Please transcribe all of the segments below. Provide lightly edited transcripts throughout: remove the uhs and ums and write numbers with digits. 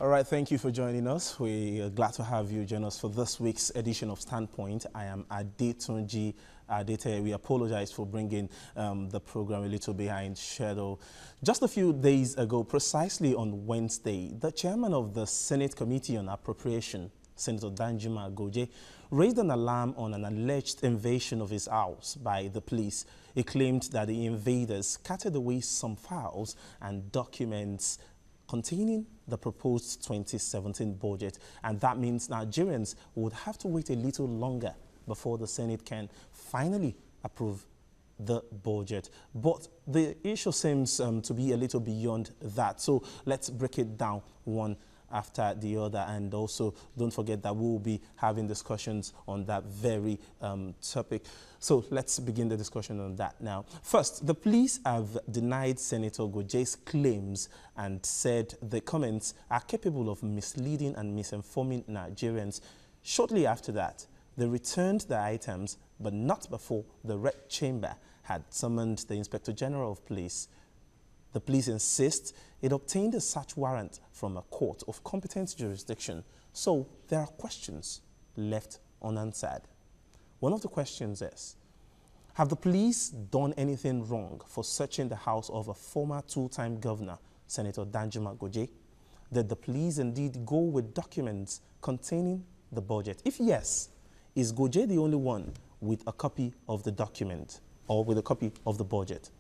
All right, thank you for joining us. We are glad to have you join us for this week's edition of Standpoint. I am Adetunji Adete. We apologize for bringing the program a little behind schedule. Just a few days ago, precisely on Wednesday, the chairman of the Senate Committee on Appropriation, Senator Danjuma Goje, raised an alarm on an alleged invasion of his house by the police. He claimed that the invaders carted away some files and documents containing the proposed 2017 budget, and that means Nigerians would have to wait a little longer before the Senate can finally approve the budget. But the issue seems to be a little beyond that, so let's break it down one after the other, and also don't forget that we'll be having discussions on that very topic. So let's begin the discussion on that now. First, the police have denied Senator Goje's claims and said the comments are capable of misleading and misinforming Nigerians. Shortly after that, they returned the items, but not before the Red Chamber had summoned the Inspector General of Police. The police insist it obtained a search warrant from a court of competent jurisdiction, so there are questions left unanswered. One of the questions is, have the police done anything wrong for searching the house of a former two-time governor, Senator Danjuma Goje? Did the police indeed go with documents containing the budget? If yes, is Goje the only one with a copy of the document or with a copy of the budget?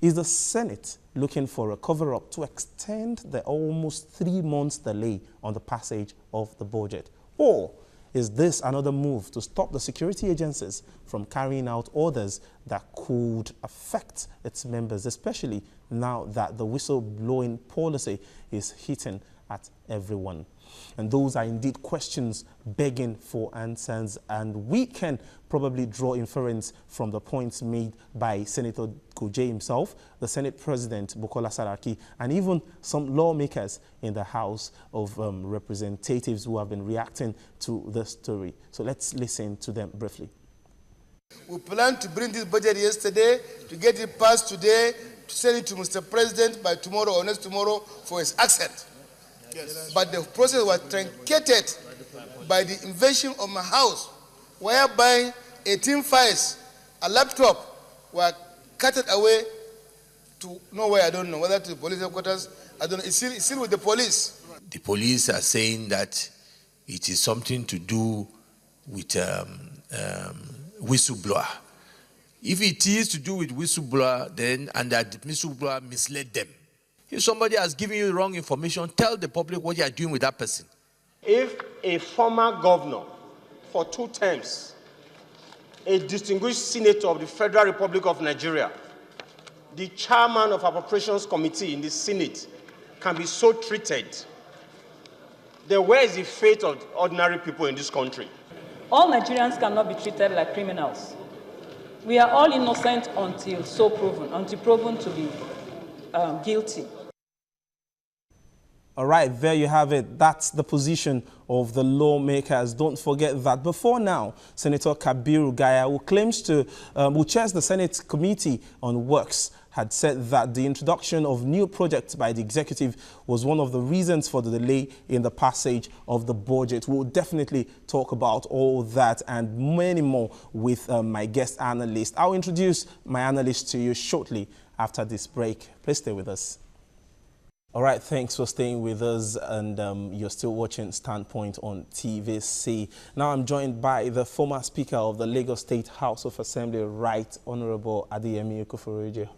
Is the Senate looking for a cover-up to extend the almost 3 months delay on the passage of the budget? Or is this another move to stop the security agencies from carrying out orders that could affect its members, especially now that the whistleblowing policy is hitting at everyone? And those are indeed questions begging for answers, and we can probably draw inference from the points made by Senator Goje himself, the Senate President Bukola Saraki, and even some lawmakers in the House of Representatives who have been reacting to this story. So let's listen to them briefly. We plan to bring this budget yesterday, to get it passed today, to send it to Mr. President by tomorrow or next tomorrow for his accent. Yes. But the process was truncated by the invasion of my house, whereby 18 files, a laptop, were carted away to nowhere. I don't know, whether to the police headquarters. I don't know. It's still with the police. The police are saying that it is something to do with whistleblower. If it is to do with whistleblower, then and that the whistleblower misled them. If somebody has given you wrong information, tell the public what you are doing with that person. If a former governor for 2 terms, a distinguished senator of the Federal Republic of Nigeria, the chairman of Appropriations Committee in the Senate, can be so treated, then where is the fate of ordinary people in this country? All Nigerians cannot be treated like criminals. We are all innocent until so proven, until proven to be guilty. All right, there you have it. That's the position of the lawmakers. Don't forget that before now, Senator Kabiru Gaya, who claims to, who chairs the Senate Committee on Works, had said that the introduction of new projects by the executive was one of the reasons for the delay in the passage of the budget. We'll definitely talk about all that and many more with my guest analyst. I'll introduce my analyst to you shortly after this break. Please stay with us. All right, thanks for staying with us, and you're still watching Standpoint on TVC. Now I'm joined by the former Speaker of the Lagos State House of Assembly, Right Honorable Adeyemi Okoforije.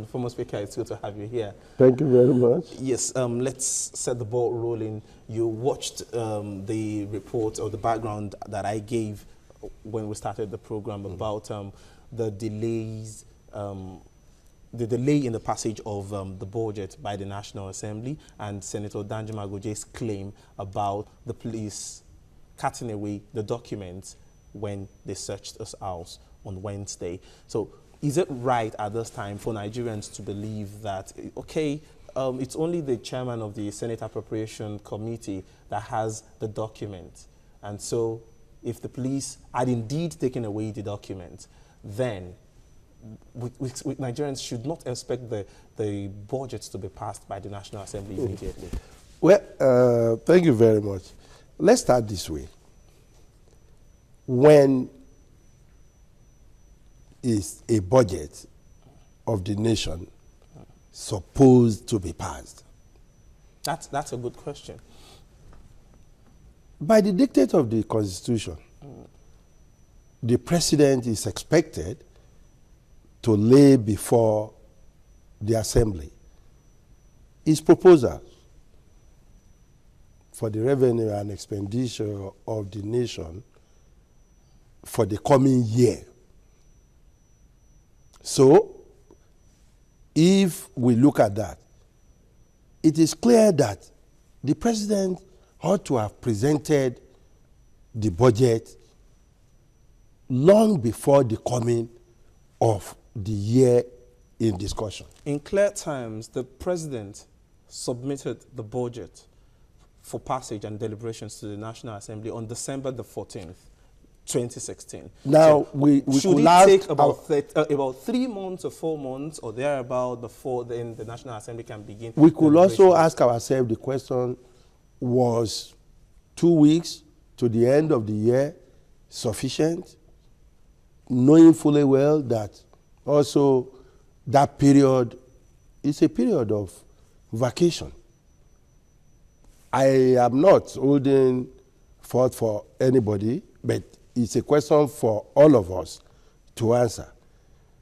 Former Speaker, it's good to have you here. Thank you very much. Yes, let's set the ball rolling. You watched the report or the background that I gave when we started the program about the delays, the delay in the passage of the budget by the National Assembly and Senator Danjuma Goje's claim about the police cutting away the documents when they searched his house on Wednesday. So is it right at this time for Nigerians to believe that, okay, it's only the chairman of the Senate Appropriation Committee that has the document, and so if the police had indeed taken away the document, then Nigerians should not expect the budgets to be passed by the National Assembly immediately? Well, thank you very much. Let's start this way. When is a budget of the nation supposed to be passed? That's a good question. By the dictate of the Constitution, the president is expected to lay before the assembly his proposals for the revenue and expenditure of the nation for the coming year. So, if we look at that, it is clear that the president ought to have presented the budget long before the coming of the year in discussion. In clear terms, the president submitted the budget for passage and deliberations to the National Assembly on December the 14th, 2016. Now, so we should could it take ask about 3 months or 4 months or thereabout before then the National Assembly can begin? we could also deliberations? ask ourselves the question, was 2 weeks to the end of the year sufficient? Knowing fully well that also that period is a period of vacation. I am not holding forth for anybody, but it's a question for all of us to answer.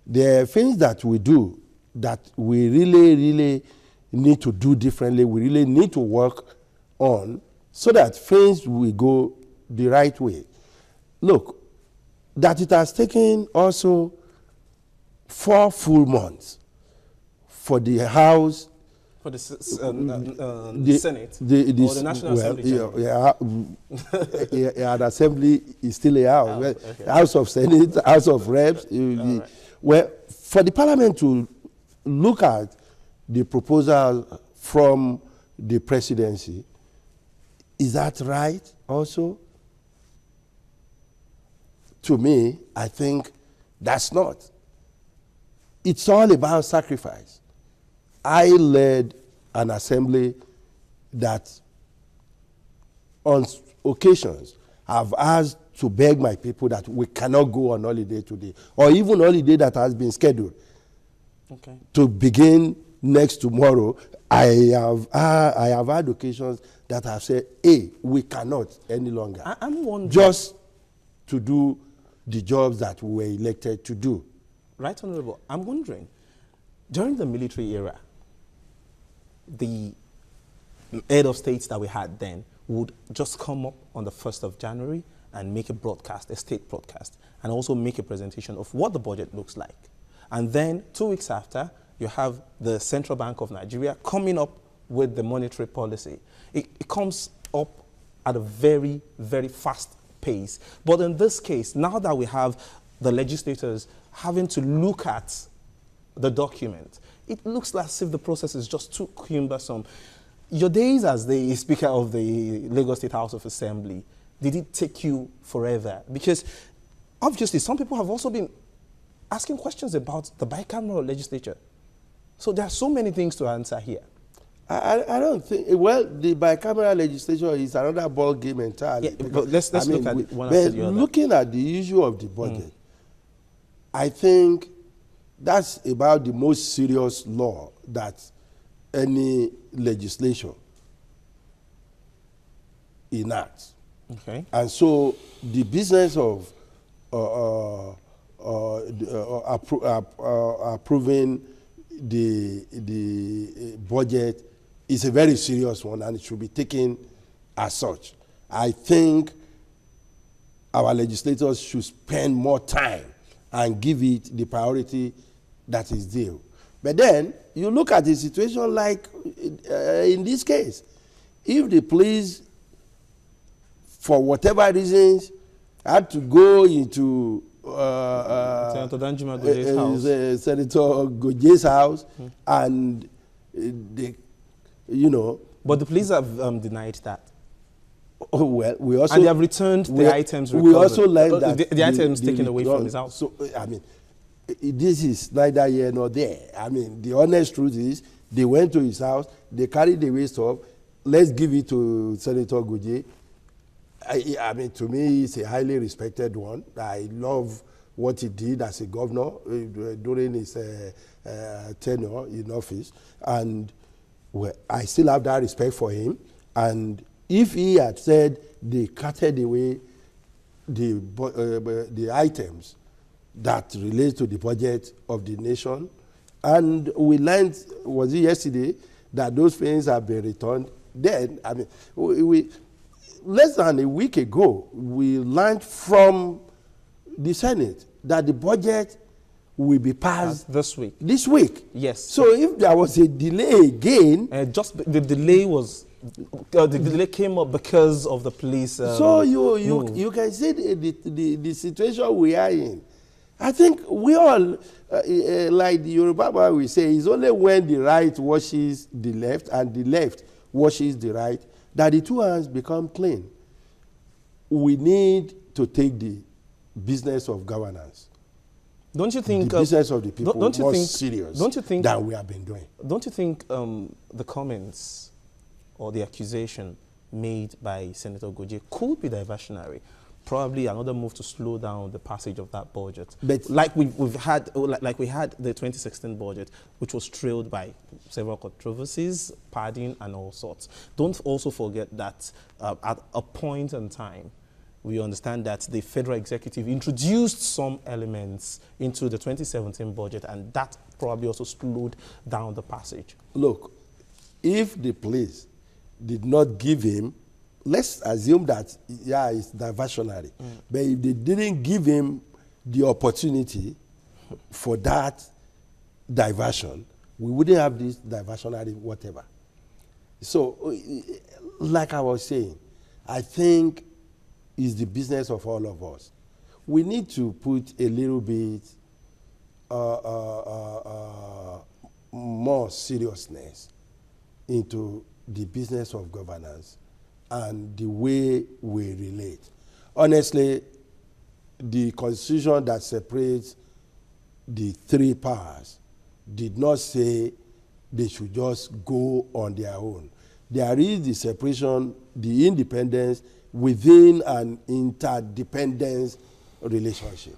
There are things that we do that we really need to do differently. We really need to work on so that things will go the right way. Look, that it has taken also 4 full months for the House, For the Senate or the National Assembly? An assembly is still a house. Oh, Well, okay. House of Senate, House of Reps. Right. Well, for the Parliament to look at the proposal from the presidency, is that right also? To me, I think that's not. It's all about sacrifice. I led an assembly that on occasions have asked to beg my people that we cannot go on holiday today, or even holiday that has been scheduled to begin next tomorrow. I have had occasions that have said, hey, we cannot any longer. I'm wondering, just to do the jobs that we were elected to do. Right, Honorable, I'm wondering, during the military era, the head of states that we had then would just come up on the 1st of January and make a broadcast, a state broadcast, and also make a presentation of what the budget looks like. And then 2 weeks after, you have the Central Bank of Nigeria coming up with the monetary policy. It comes up at a very, very fast pace. But in this case, now that we have the legislators having to look at the document, it looks as if the process is just too cumbersome. Your days as the Speaker of the Lagos State House of Assembly, did it take you forever? Because obviously some people have also been asking questions about the bicameral legislature. So there are so many things to answer here. I don't think, well, the bicameral legislature is another ball game entirely. Yeah, but let's look at it one after the other. Looking at the issue of the budget, I think that's about the most serious law that any legislation enacts. Okay. And so the business of approving the budget is a very serious one, and it should be taken as such. I think our legislators should spend more time and give it the priority that is due. But then you look at the situation like in this case, if the police, for whatever reasons, had to go into Senator Danjuma Goje's house. Senator Goje's house, and they, you know. But the police have denied that. Oh, well, we also, and they have returned the items recovered. We also learned that the items taken away from his house. So, I mean, this is neither here nor there. I mean, the honest truth is, they went to his house, they carried away stuff, let's give it to Senator Guje. I mean, to me, he's a highly respected one. I love what he did as a governor during his tenure in office. And well, I still have that respect for him. And if he had said they cutted away the items that relate to the budget of the nation, and we learned, was it yesterday, that those things have been returned, then, I mean, we less than a week ago, we learned from the Senate that the budget will be passed this week. This week. Yes. So if there was a delay again, just the delay was the delay came up because of the police. So you can see the situation we are in. I think we all, like the Yoruba boy we say, it's only when the right washes the left and the left washes the right that the two hands become clean. We need to take the business of governance. Don't you think the business of the people don't you more think, serious don't you think, than we have been doing? Don't you think the comments or the accusation made by Senator Guje could be diversionary? Probably another move to slow down the passage of that budget. But like we had the 2016 budget, which was trailed by several controversies, padding, and all sorts. Don't also forget that at a point in time, we understand that the federal executive introduced some elements into the 2017 budget, and that probably also slowed down the passage. Look, if the police did not give him, let's assume that, yeah, it's diversionary. But if they didn't give him the opportunity for that diversion, we wouldn't have this diversionary whatever. So, like I was saying, I think it's the business of all of us. We need to put a little bit more seriousness into the business of governance and the way we relate. Honestly, the constitution that separates the three powers did not say they should just go on their own. There is the separation, the independence within an interdependence relationship.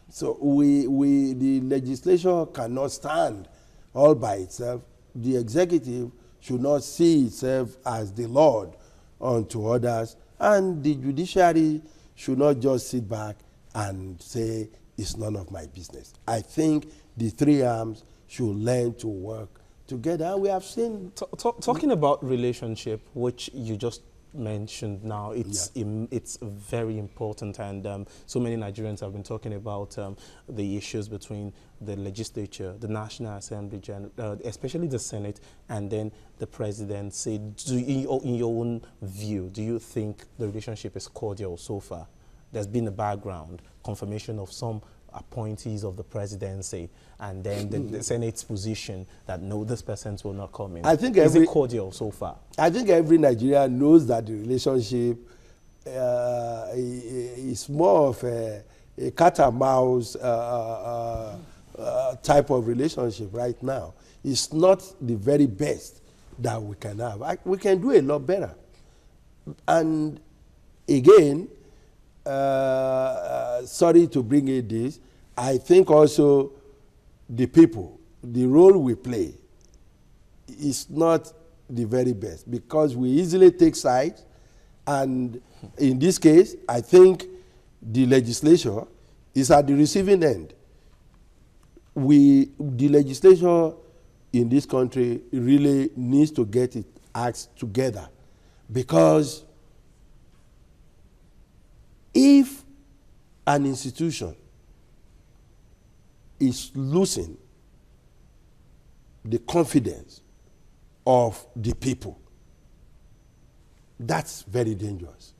So the legislature cannot stand all by itself. The executive should not see itself as the Lord unto others, and the judiciary should not just sit back and say it's none of my business. I think the three arms should learn to work together. We have seen talking about relationship, which you just mentioned now, it's very important, and so many Nigerians have been talking about the issues between the legislature, the National Assembly, especially the Senate, and then the presidency. In your own view, do you think the relationship is cordial so far? There's been a background confirmation of some appointees of the presidency, and then the Senate's position that no, this person will not come in. I think is it cordial so far? I think every Nigerian knows that the relationship is more of a cat and mouse type of relationship right now. It's not the very best that we can have. We can do a lot better. And again, sorry to bring in this, I think also the people, the role we play is not the very best, because we easily take sides, and in this case, I think the legislature is at the receiving end. The legislature in this country really needs to get its acts together, because if an institution is losing the confidence of the people, that's very dangerous.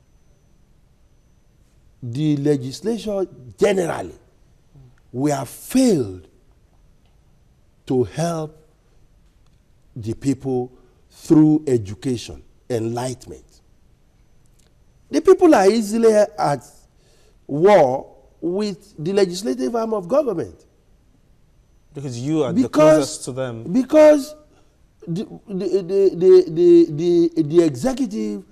The legislature generally, we have failed to help the people through education, enlightenment. The people are easily at war with the legislative arm of government. Because you are the closest to them. Because the executive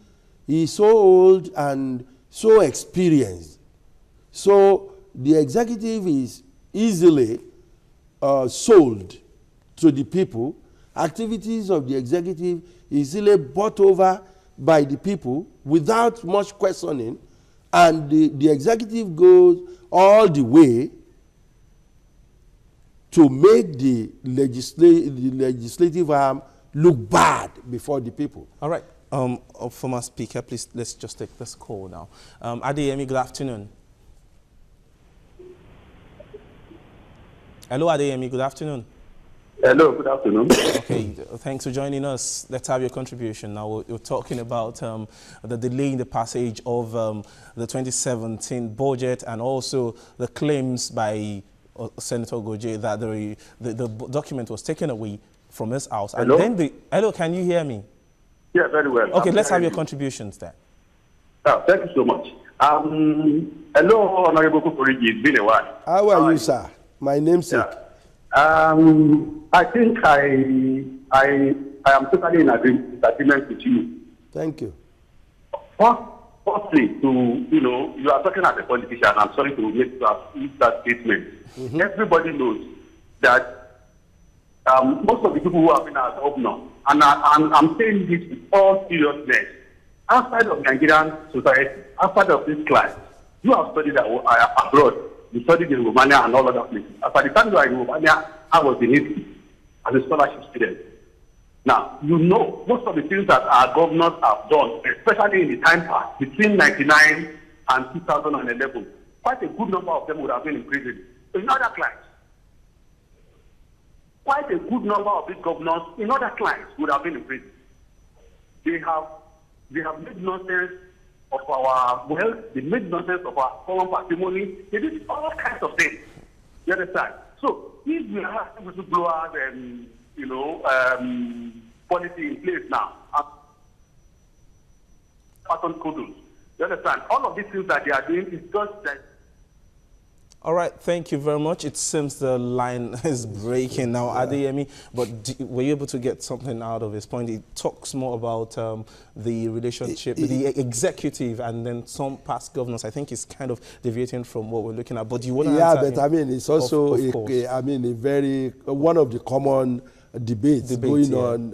is so old and so experienced. So the executive is easily sold to the people. Activities of the executive is easily bought over by the people without much questioning, and the executive goes all the way to make the legislative arm look bad before the people. All right. Former Speaker, please, let's just take this call now. Adeyemi, good afternoon. Hello, Adeyemi, good afternoon. Hello, good afternoon. Okay, thanks for joining us. Let's have your contribution. Now, we're talking about the delay in the passage of the 2017 budget and also the claims by Senator Goje that the document was taken away from his house. Hello? And then hello, can you hear me? Yeah, very well. Okay, let's have your contributions there. Oh, thank you so much. Hello, Honorable Kukurigi. It's been a while. How are you, sir? My name's I think I am totally in agreement with you. Thank you. Firstly, you are talking as a politician. I'm sorry to make that statement. Everybody knows that most of the people who have been as governor, and I'm saying this with all seriousness, outside of Nigerian society, outside of this class, you have studied abroad. You studied in Romania and all other places. At the time you were in Romania, I was in Italy as a scholarship student. Now, you know most of the things that our governors have done, especially in the time past, between 1999 and 2011, quite a good number of them would have been in prison. In other clients, quite a good number of these governors in other clients would have been in prison. They have made nonsense of our wealth, they made nonsense of our common patrimony, they did all kinds of things. You understand? So, if we have whistleblowers and, policy in place now, pattern kudos, you understand? All of these things that they are doing is just that. All right, thank you very much. It seems the line is breaking now, Adeyemi, but were you able to get something out of his point? He talks more about the relationship, the executive, and then some past governors. I think he's kind of deviating from what we're looking at. But do you want to answer him? I mean, it's also one of the common debates going on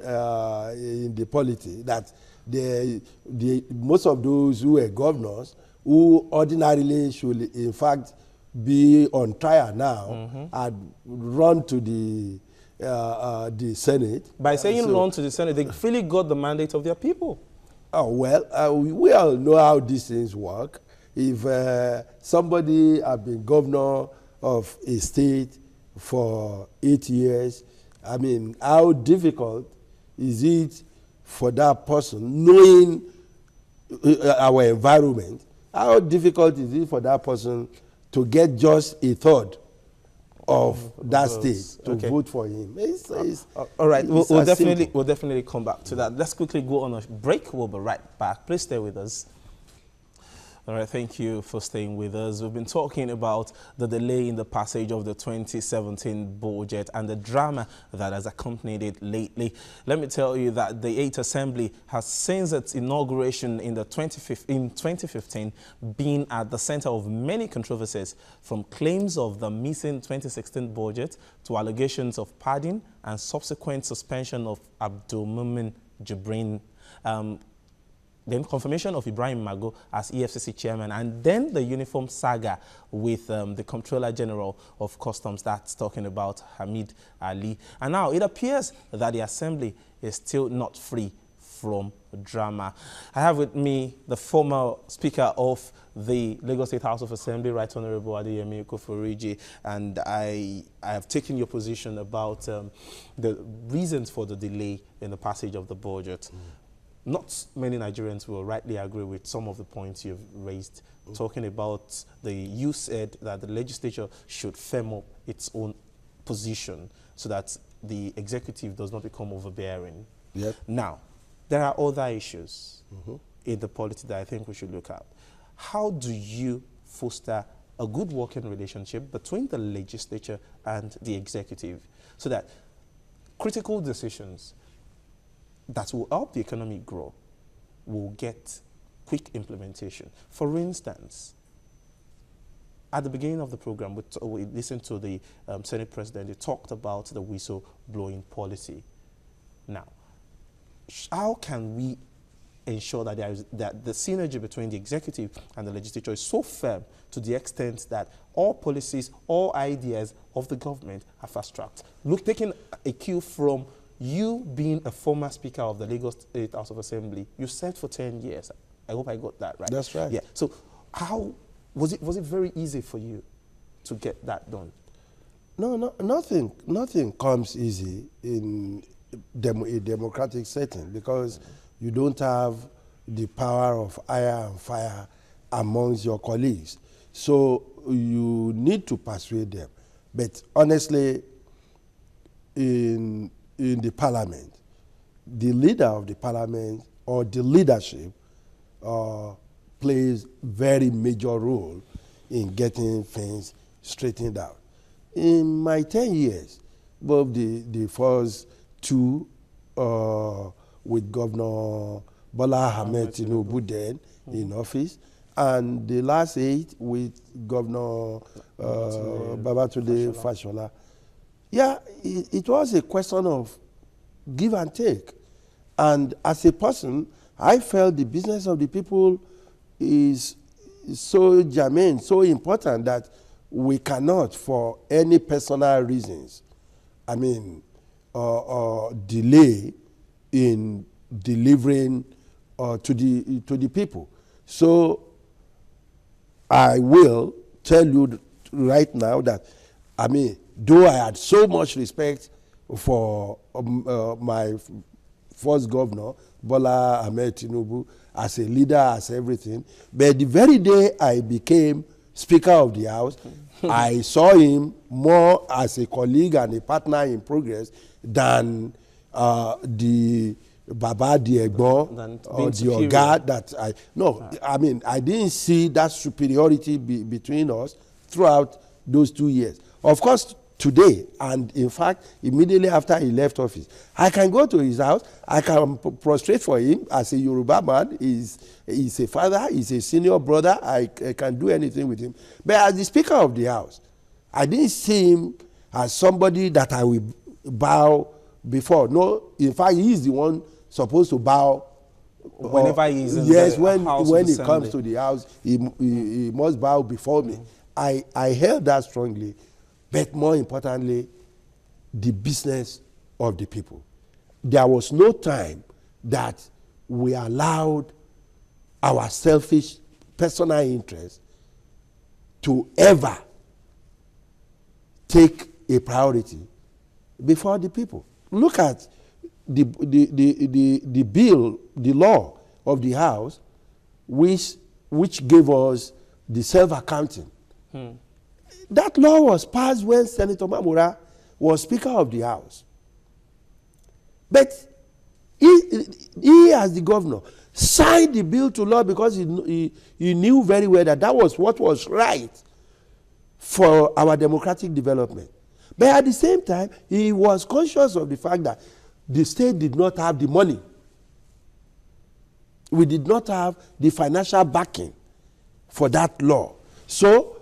in the polity, that most of those who are governors, who ordinarily should, in fact, be on trial now, and run to the Senate. By saying run to the Senate, they freely got the mandate of their people. Oh, well, we all know how these things work. If somebody has been governor of a state for 8 years, I mean, how difficult is it for that person, knowing our environment, how difficult is it for that person to get just a third of that state to vote for him? All right, we'll definitely come back to that. Let's quickly go on a break. We'll be right back. Please stay with us. All right, thank you for staying with us. We've been talking about the delay in the passage of the 2017 budget and the drama that has accompanied it lately. Let me tell you that the 8th Assembly has, since its inauguration in 2015, been at the center of many controversies, from claims of the missing 2016 budget to allegations of pardon and subsequent suspension of Abdulmumin Jibrin. Then confirmation of Ibrahim Mago as EFCC chairman, and then the uniform saga with the Comptroller General of Customs, that's talking about Hamid Ali. And now it appears that the Assembly is still not free from drama. I have with me the former Speaker of the Lagos State House of Assembly, Right Honorable Adeyemi Okoforiji, and I have taken your position about the reasons for the delay in the passage of the budget. Not many Nigerians will rightly agree with some of the points you've raised, talking about you said that the legislature should firm up its own position so that the executive does not become overbearing. Yep. Now, there are other issues in the polity that I think we should look at. How do you foster a good working relationship between the legislature and the executive so that critical decisions that will help the economy grow will get quick implementation. For instance, at the beginning of the program, we listened to the Senate President. He talked about the whistle-blowing policy. Now, how can we ensure that that the synergy between the executive and the legislature is so firm to the extent that all policies, all ideas of the government are fast-tracked? Look, taking a cue from you being a former Speaker of the Lagos State House of Assembly, you served for 10 years. I hope I got that right. That's right. Yeah. So how was it very easy for you to get that done? No, nothing comes easy in a democratic setting, because you don't have the power of hire and fire amongst your colleagues. So you need to persuade them. But honestly, in the parliament, the leader of the parliament or the leadership plays very major role in getting things straightened out. In my 10 years, both the first two with Governor Bola Ahmed Tinubu then in office, and the last 8 with Governor Babatunde Fashola. Yeah, it was a question of give and take. And as a person, I felt the business of the people is so germane, so important that we cannot, for any personal reasons, delay in delivering to the people. So I will tell you right now that, though I had so much respect for my first governor, Bola Ahmed Tinubu, as a leader, as everything, but the very day I became Speaker of the House, I saw him more as a colleague and a partner in progress than the Baba, the Egbon, or the Oga that I didn't see that superiority between us throughout those 2 years. Of course, today, and in fact, immediately after he left office, I can go to his house, I can prostrate for him as a Yoruba man. He's a father, he's a senior brother, I can do anything with him. But as the Speaker of the House, I didn't see him as somebody that I will bow before. No, in fact, he's the one supposed to bow whenever he's in yes, the when house he comes to the house, he must bow before me. I held that strongly, but more importantly, the business of the people. There was no time that we allowed our selfish personal interest to ever take a priority before the people. Look at the bill, the law of the House, which gave us the self-accounting. That law was passed when Senator Mamura was Speaker of the House. But he as the governor, signed the bill to law because he knew very well that was what was right for our democratic development. But at the same time, he was conscious of the fact that the state did not have the money. We did not have the financial backing for that law. So,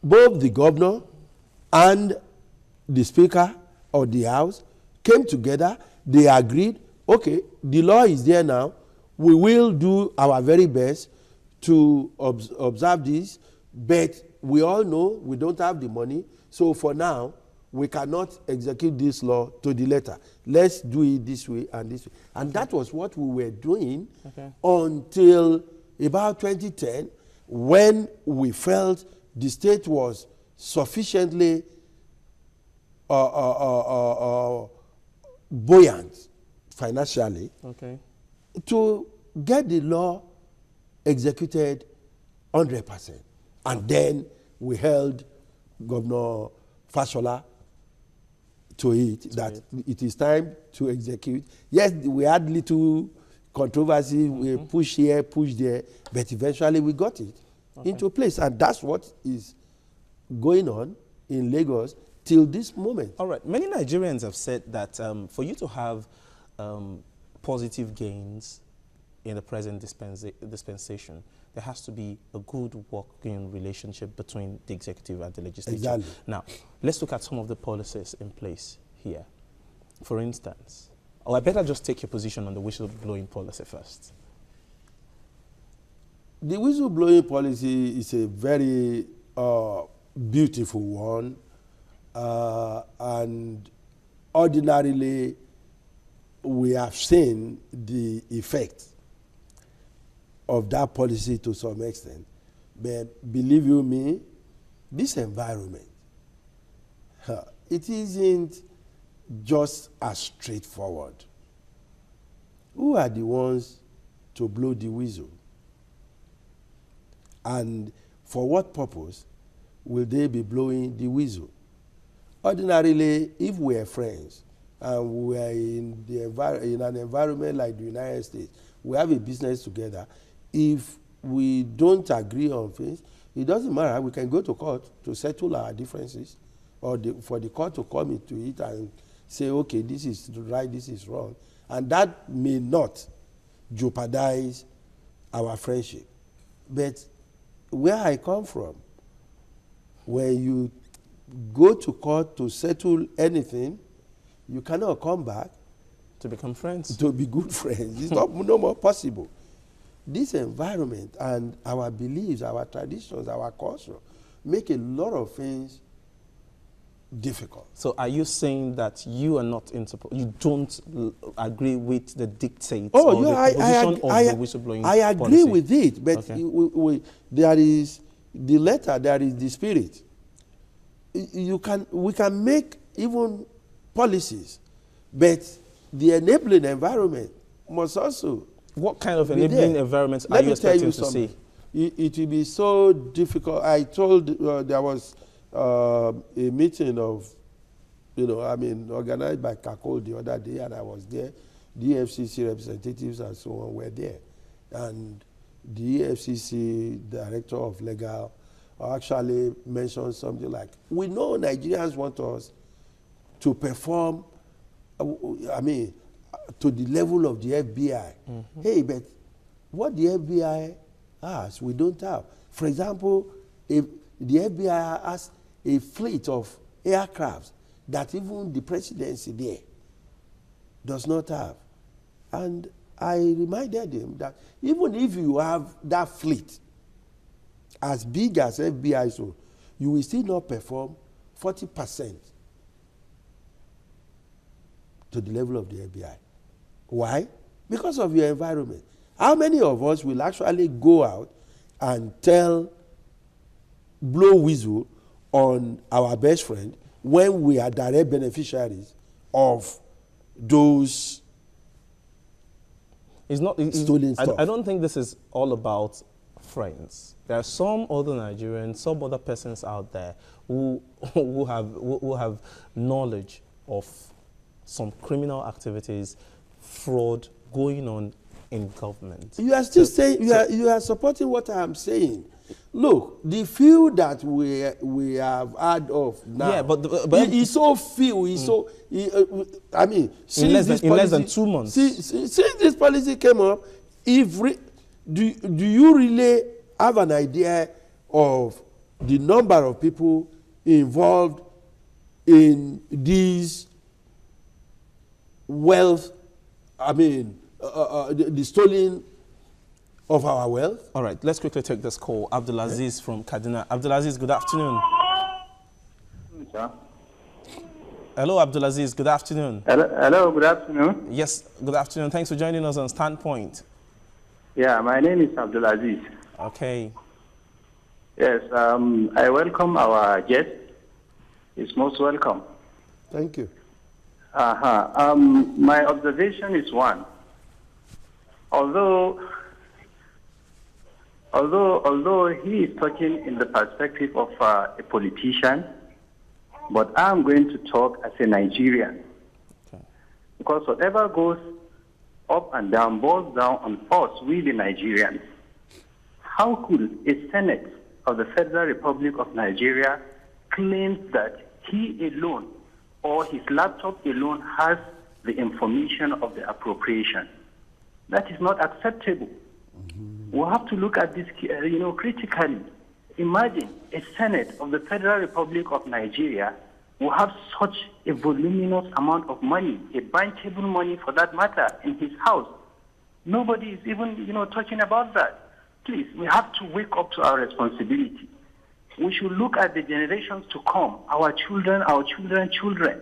both the governor and the Speaker of the House came together. They agreed, okay, the law is there now. We will do our very best to observe this, but we all know we don't have the money. So for now, we cannot execute this law to the letter. Let's do it this way and this way. And that was what we were doing until about 2010, when we felt the state was sufficiently buoyant financially to get the law executed 100%. And then we held Governor Fashola to it, that it is time to execute. Yes, we had little controversy, we push here, push there, but eventually we got it into place. And that's what is going on in Lagos till this moment. All right. Many Nigerians have said that for you to have positive gains in the present dispensation, there has to be a good working relationship between the executive and the legislature. Exactly. Now, let's look at some of the policies in place here. For instance, or I better just take your position on the whistleblowing policy first. The whistleblowing policy is a very beautiful one, and ordinarily we have seen the effect of that policy to some extent. But believe you me, this environment, it isn't just as straightforward. Who are the ones to blow the whistle? And for what purpose will they be blowing the whistle? Ordinarily, if we are friends and we are in an environment like the United States, we have a business together, if we don't agree on things, it doesn't matter. We can go to court to settle our differences, or for the court to come into it and say, okay, this is right, this is wrong. And that may not jeopardize our friendship. But where I come from, when you go to court to settle anything, you cannot come back to become friends, to be good friends. It's no more possible. This environment and our beliefs, our traditions, our culture make a lot of things difficult. So are you saying that you are not in support, you don't agree with the dictates or the position of the whistleblowing I agree policy? with it, but okay. There is the letter, there is the spirit. We can make even policies, but the enabling environment must also. What kind of enabling environments are you expecting to see? It will be so difficult. I told there was a meeting of, organized by CACO the other day, and I was there. The EFCC representatives and so on were there. And the EFCC director of legal actually mentioned something like, we know Nigerians want us to perform, to the level of the FBI. Mm-hmm. Hey, but what the FBI has, we don't have. For example, if the FBI has a fleet of aircrafts that even the presidency there does not have. And I reminded him that even if you have that fleet as big as FBI, so you will still not perform 40% to the level of the FBI. Why? Because of your environment. How many of us will actually go out and blow whistle on our best friend when we are direct beneficiaries of those stolen stuff? I don't think this is all about friends. There are some other Nigerians, some other persons out there who have knowledge of some criminal activities, fraud going on in government. You are still saying you are supporting what I am saying. Look, the few that we have heard of now, yeah, but it's so few. It's so. In less than 2 months. Since this policy came up, do you really have an idea of the number of people involved in these wealth? The stealing of our wealth. All right, let's quickly take this call. Abdulaziz from Kaduna. Abdulaziz, good afternoon. Sir. Hello, Abdulaziz, good afternoon. Hello, good afternoon. Yes, good afternoon. Thanks for joining us on Standpoint. Yeah, my name is Abdulaziz. Okay. Yes, I welcome our guest. He's most welcome. Thank you. My observation is one. Although he is talking in the perspective of a politician, but I'm going to talk as a Nigerian. Okay. Because whatever goes up and down boils down on us, we the Nigerians. How could a Senate of the Federal Republic of Nigeria claim that he alone or his laptop alone has the information of the appropriation. That is not acceptable. We have to look at this, critically. Imagine a Senate of the Federal Republic of Nigeria will have such a voluminous amount of money, a bankable money for that matter, in his house. Nobody is even, talking about that. Please, we have to wake up to our responsibility. We should look at the generations to come, our children, children.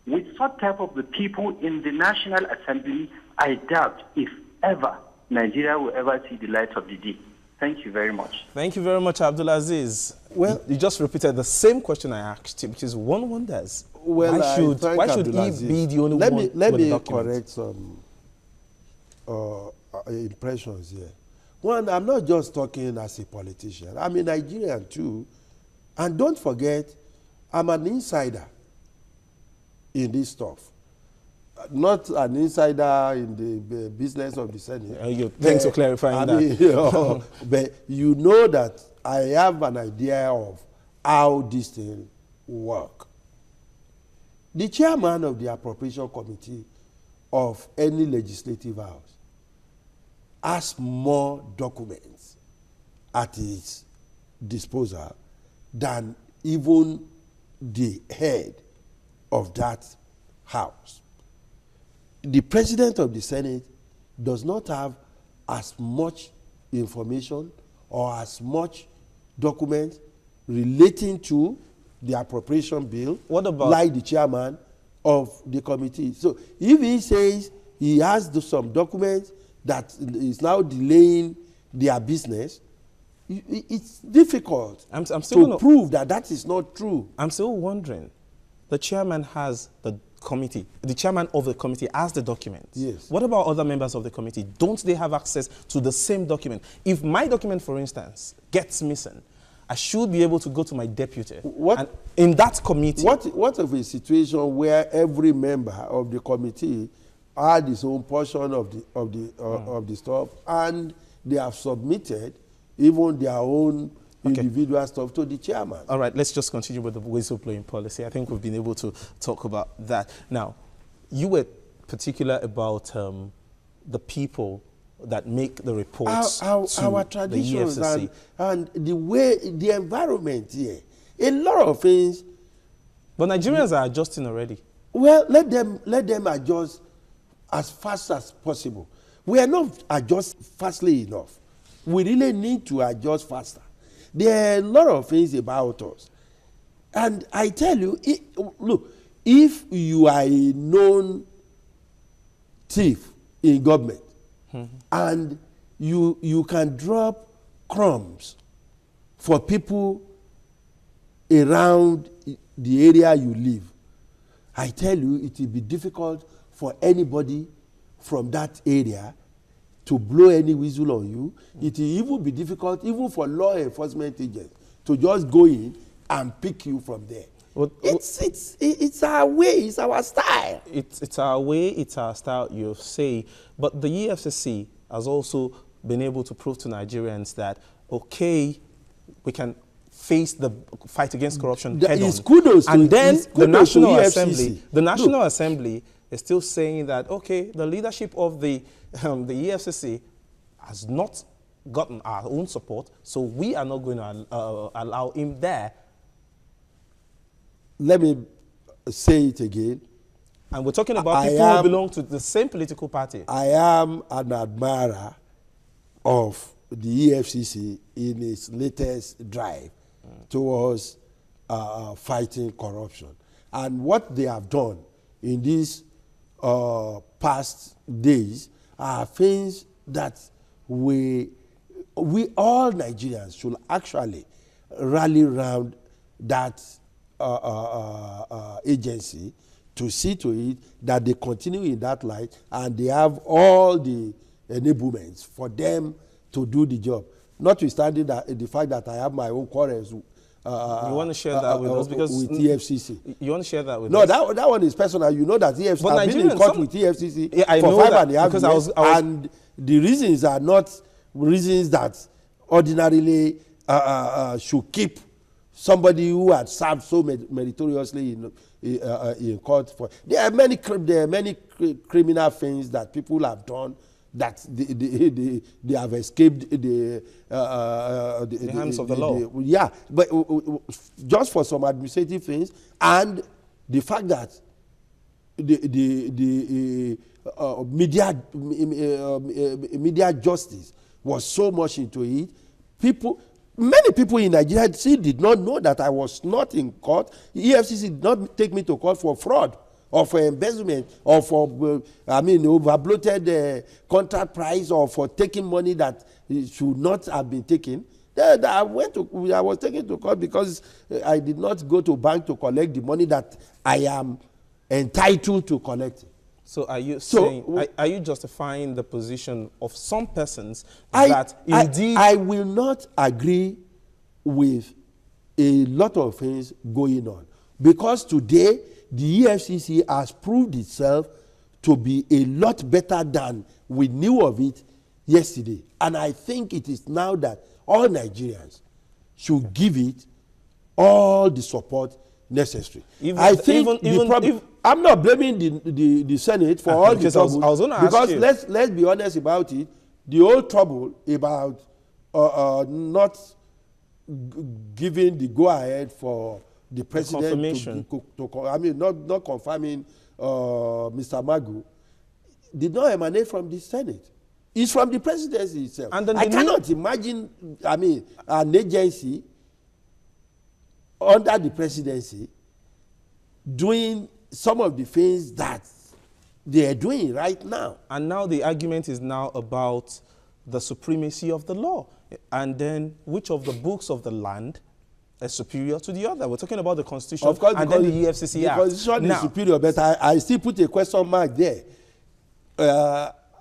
With such type of the people in the National Assembly, I doubt if ever Nigeria will ever see the light of the day. Thank you very much. Thank you very much, Abdulaziz. Well, you just repeated the same question I asked you, which is one wonders. Well, why should he be the only one? Let me correct some impressions here. One, I'm not just talking as a politician. I'm a Nigerian too. And don't forget, I'm an insider in this stuff. Not an insider in the business of the Senate. Thanks for clarifying that. But you know that I have an idea of how this thing works. The chairman of the appropriation committee of any legislative house has more documents at his disposal than even the head of that house. The president of the Senate does not have as much information or as much documents relating to the appropriation bill like the chairman of the committee. So if he says he has some documents that is now delaying their business, it's difficult to prove that is not true. I'm still wondering, the chairman has the committee, the chairman of the committee has the document. Yes. What about other members of the committee? Don't they have access to the same document? If my document, for instance, gets missing, I should be able to go to my deputy. And in that committee. What of a situation where every member of the committee had his own portion of the stuff, and they have submitted even their own individual stuff to the chairman? All right, let's just continue with the whistleblowing policy. I think we've been able to talk about that. Now, you were particular about the people that make the reports our traditions the EFCC. and the way, the environment here. A lot of things. But Nigerians are adjusting already. Well, let them adjust as fast as possible. We are not adjust fastly enough. We really need to adjust faster. There are a lot of things about us. And I tell you, look, if you are a known thief in government, and you can drop crumbs for people around the area you live, I tell you, it will be difficult for anybody from that area to blow any whistle on you. It will even be difficult even for law enforcement agents to just go in and pick you from there. It's our way, it's our style. It's our way, it's our style, you say. But the EFCC has also been able to prove to Nigerians that, okay, we can face the fight against corruption head on. Kudos and then the National Assembly, Assembly is still saying that, okay, the leadership of the EFCC has not gotten our own support, so we are not going to allow him there. Let me say it again. And we're talking about people who belong to the same political party. I am an admirer of the EFCC in its latest drive towards fighting corruption. And what they have done in these past days are things that we all Nigerians should actually rally around that agency to see to it that they continue in that light and they have all the enablements for them to do the job. Notwithstanding the fact that I have my own quarrels. You want to share that with us? Because with EFCC. You want to share that with us? No, that one is personal. You know that EFCC, I've been in court with EFCC for 5.5 years, and the reasons are not reasons that ordinarily should keep somebody who had served so meritoriously in court for. There are many criminal things that people have done that they have escaped the hands of the law. Yeah, but just for some administrative things, and the fact that the media justice was so much into it. Many people in Nigeria still did not know that I was not in court. EFCC did not take me to court for fraud or for embezzlement or for, overbloated contract price or for taking money that should not have been taken. I was taken to court because I did not go to bank to collect the money that I am entitled to collect. So are you saying, are you justifying the position of some persons that indeed... I will not agree with a lot of things going on, because today the EFCC has proved itself to be a lot better than we knew of it yesterday. And I think it is now that all Nigerians should give it all the support necessary. I'm not blaming the Senate for all the trouble. I was going to ask you. Because let's be honest about it, the whole trouble about not giving the go-ahead for the president not confirming Mr. Magu did not emanate from the Senate. It's from the presidency itself. And I cannot imagine, an agency under the presidency doing some of the things that they are doing right now. And now the argument is now about the supremacy of the law. And then which of the books of the land is superior to the other? We're talking about the Constitution, of course, and then the EFCC Act. The Constitution is superior, but I still put a question mark there.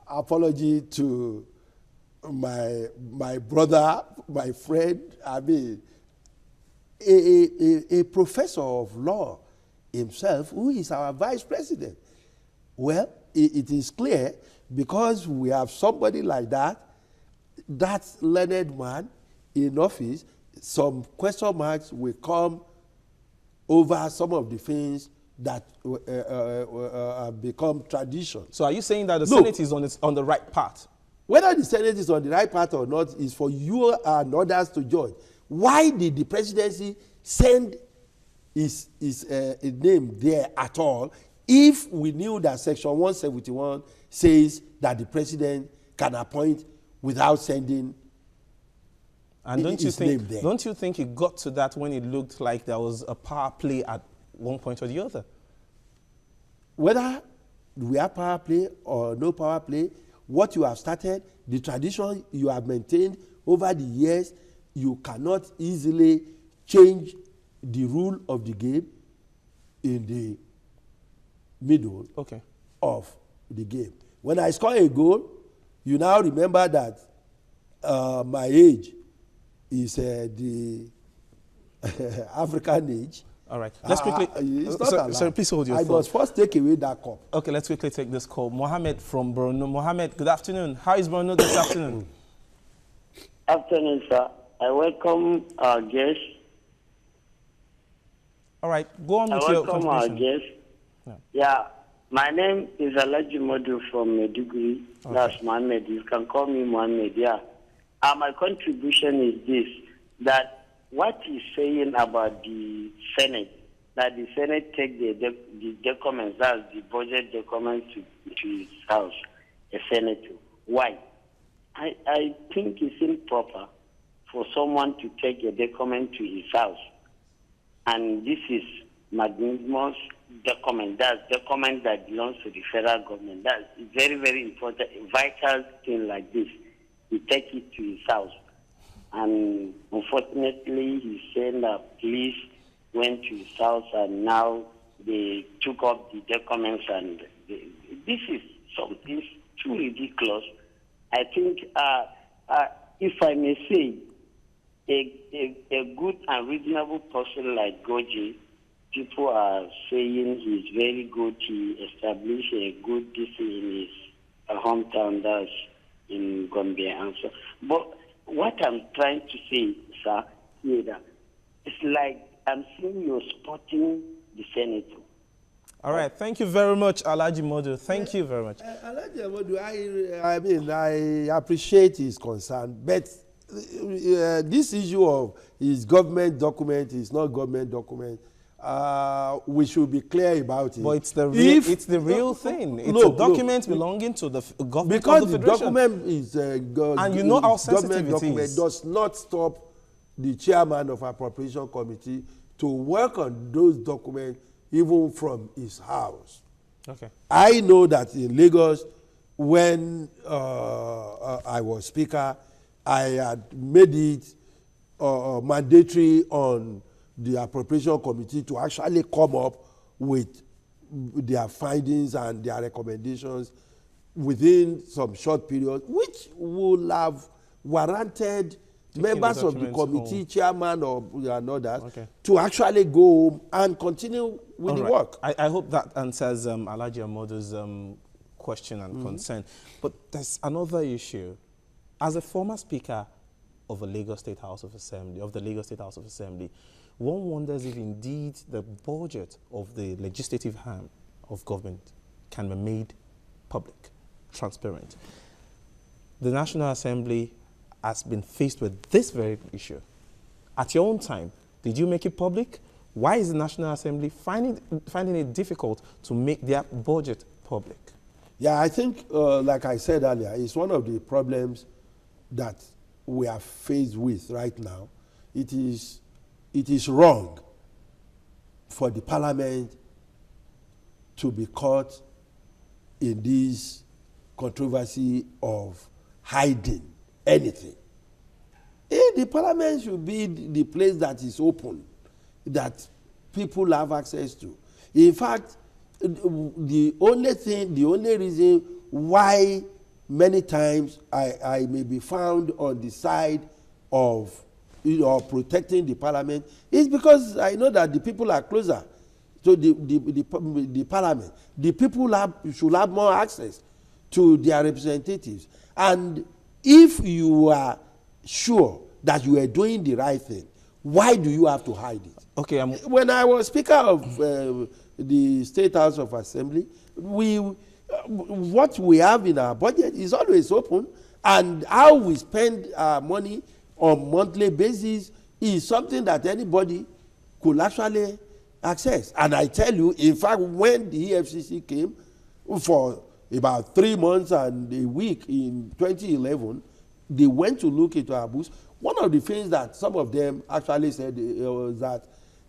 Apology to my brother, my friend, a professor of law himself, who is our vice president. Well, it is clear, because we have somebody like that learned man in office, some question marks will come over some of the things that become tradition. So are you saying that the Senate is on the right path? Whether the Senate is on the right path or not is for you and others to judge. Why did the presidency send his name there at all if we knew that Section 171 says that the president can appoint without sending his name there? Don't you think it got to that when it looked like there was a power play at one point or the other? Whether we have power play or no power play, what you have started, the tradition you have maintained over the years, you cannot easily change the rule of the game in the middle of the game. When I score a goal, you now remember that my age is the African age. All right. Let's quickly... sorry, please hold your phone. I must first take away that cup. Okay, let's quickly take this call. Mohammed from Borno. Mohammed, good afternoon. How is Borno this afternoon? Afternoon, sir. I welcome our guest. All right, go on with your contribution. I welcome our guest. Yeah, my name is Alaji Modu from Maiduguri. Okay. That's Mohammed. You can call me Mohammed, yeah. My contribution is this, that what he's saying about the Senate, that the Senate take the documents, that's the budget documents to his house, the Senate. Why? I think it's improper for someone to take a document to his house. And this is magnanimous document. That's document that belongs to the federal government. That's very, very important, a vital thing like this. He take it to his house. And unfortunately, he's saying that police went to his house and now they took up the documents. And this is something too ridiculous. I think, if I may say, a good and reasonable person like Goji, people are saying he's very good. He established a good discipline in his hometown, that's in Gombe. And so, but what I'm trying to say, sir, is that like I'm seeing you're supporting the senator. All right, thank you very much, Alhaji Modu. Thank you very much. Alhaji Modu, I mean, I appreciate his concern, but this issue of his government document is not government document. We should be clear about it. But it's the real thing. It's a document belonging to the government of the Federation. Because the document is and you know how sensitive it is. Does not stop the chairman of appropriation committee to work on those documents even from his house. Okay. I know that in Lagos, when I was speaker, I had made it mandatory on the appropriation committee to actually come up with their findings and their recommendations within some short period, which will have warranted members of the committee, chairman or others, to actually go home and continue with the work. I hope that answers Alhaji Modu's question and concern. But there's another issue. As a former speaker of the Lagos State House of Assembly, one wonders if indeed the budget of the legislative arm of government can be made public, transparent. The National Assembly has been faced with this very issue. At your own time, did you make it public? Why is the National Assembly finding it difficult to make their budget public? Yeah, I think, like I said earlier, it's one of the problems that we are faced with right now. It is wrong for the parliament to be caught in this controversy of hiding anything. The parliament should be the place that is open, that people have access to. In fact, the only reason why many times I may be found on the side of protecting the parliament is because I know that the people are closer to the parliament. The people should have more access to their representatives. And if you are sure that you are doing the right thing, why do you have to hide it? Okay. When I was Speaker of the State House of Assembly, what we have in our budget is always open, and how we spend our money on monthly basis is something that anybody could actually access. And I tell you, in fact, when the EFCC came for about 3 months and a week in 2011, they went to look into our books. One of the things that some of them actually said was that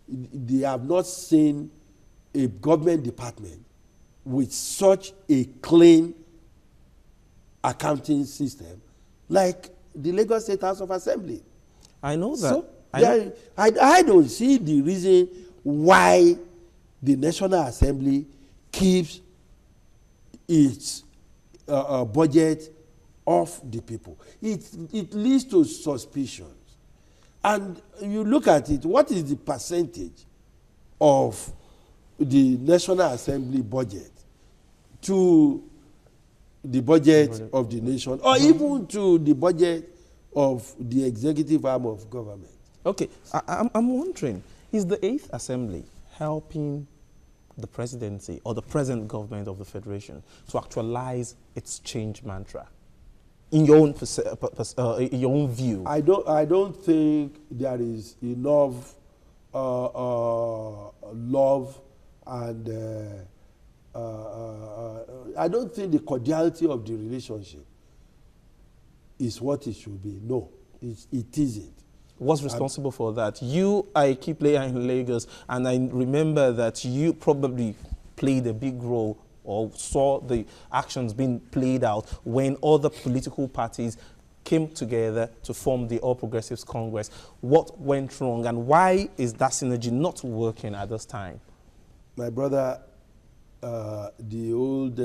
they have not seen a government department with such a clean accounting system like the Lagos State House of Assembly. I know that. So, I don't see the reason why the National Assembly keeps its budget off the people. It leads to suspicions. And you look at it, what is the percentage of the National Assembly budget to the budget of the nation, or even to the budget of the executive arm of government? Okay, I'm wondering, is the 8th Assembly helping the presidency or the present government of the Federation to actualize its change mantra? In your own view, I don't think there is enough love and I don't think the cordiality of the relationship is what it should be. No, it isn't. What's responsible for that? You are a key player in Lagos, and I remember that you probably played a big role or saw the actions being played out when other political parties came together to form the All Progressives Congress. What went wrong, and why is that synergy not working at this time? My brother, the old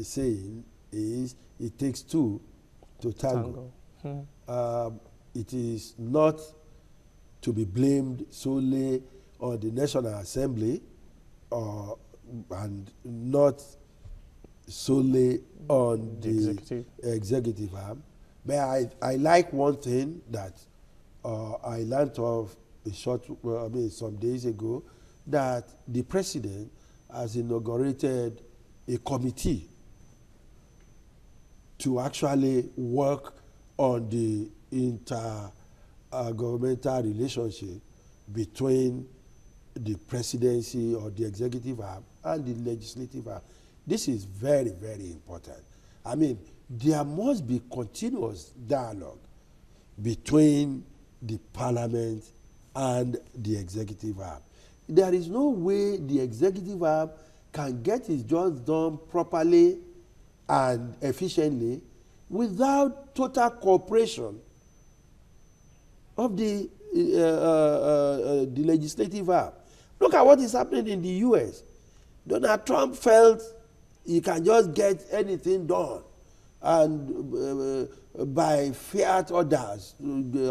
saying is, it takes two to tango. It is not to be blamed solely on the National Assembly and not solely on the executive arm. But I like one thing that I learned of some days ago, that the president has inaugurated a committee to actually work on the intergovernmental relationship between the presidency or the executive arm and the legislative arm. This is very, very important. I mean, there must be continuous dialogue between the parliament and the executive arm. There is no way the executive arm can get its jobs done properly and efficiently without total cooperation of the legislative arm. Look at what is happening in the US. Donald Trump felt he can just get anything done, and by fiat orders,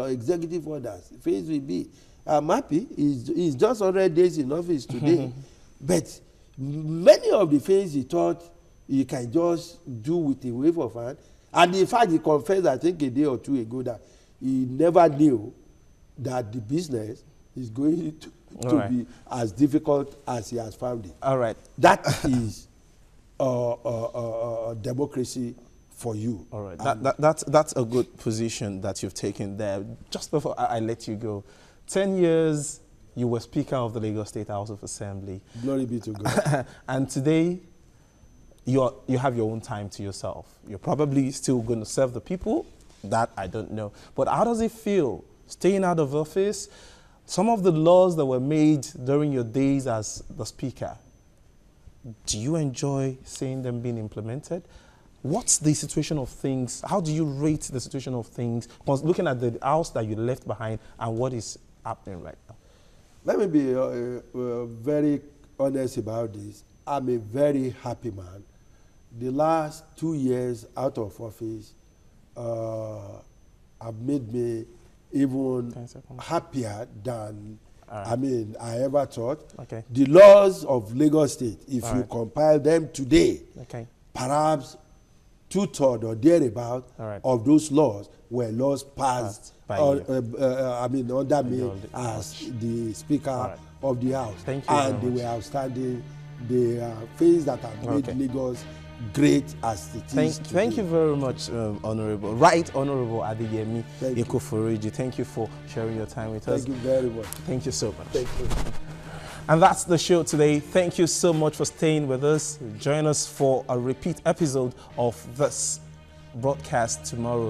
executive orders, things will be. I'm happy. He's just 100 days in office today. But many of the things he thought he can just do with a wave of hand, and in fact he confessed, I think a day or two ago, that he never knew that the business is going to be as difficult as he has found it. All right. That is democracy for you. All right. That's a good position that you've taken there. Just before I let you go, 10 years you were Speaker of the Lagos State House of Assembly. Glory be to God. And today you have your own time to yourself. You're probably still going to serve the people. That I don't know. But how does it feel staying out of office? Some of the laws that were made during your days as the Speaker, do you enjoy seeing them being implemented? What's the situation of things? How do you rate the situation of things? Looking at the house that you left behind and what is happening right now. Let me be very honest about this. I'm a very happy man. The last 2 years out of office have made me even happier than I ever thought. Okay. The laws of Lagos State, if you compile them today, perhaps 2/3 or thereabout of those laws were laws passed under me as the Speaker of the House. Thank you and they were outstanding. They are things that have made Lagos great as it is today. Thank you very much, Honorable. Right Honorable Adeyemi Eko-Foreji. Thank you for sharing your time with us. Thank you very much. Thank you so much. Thank you. And that's the show today. Thank you so much for staying with us. Join us for a repeat episode of this broadcast tomorrow.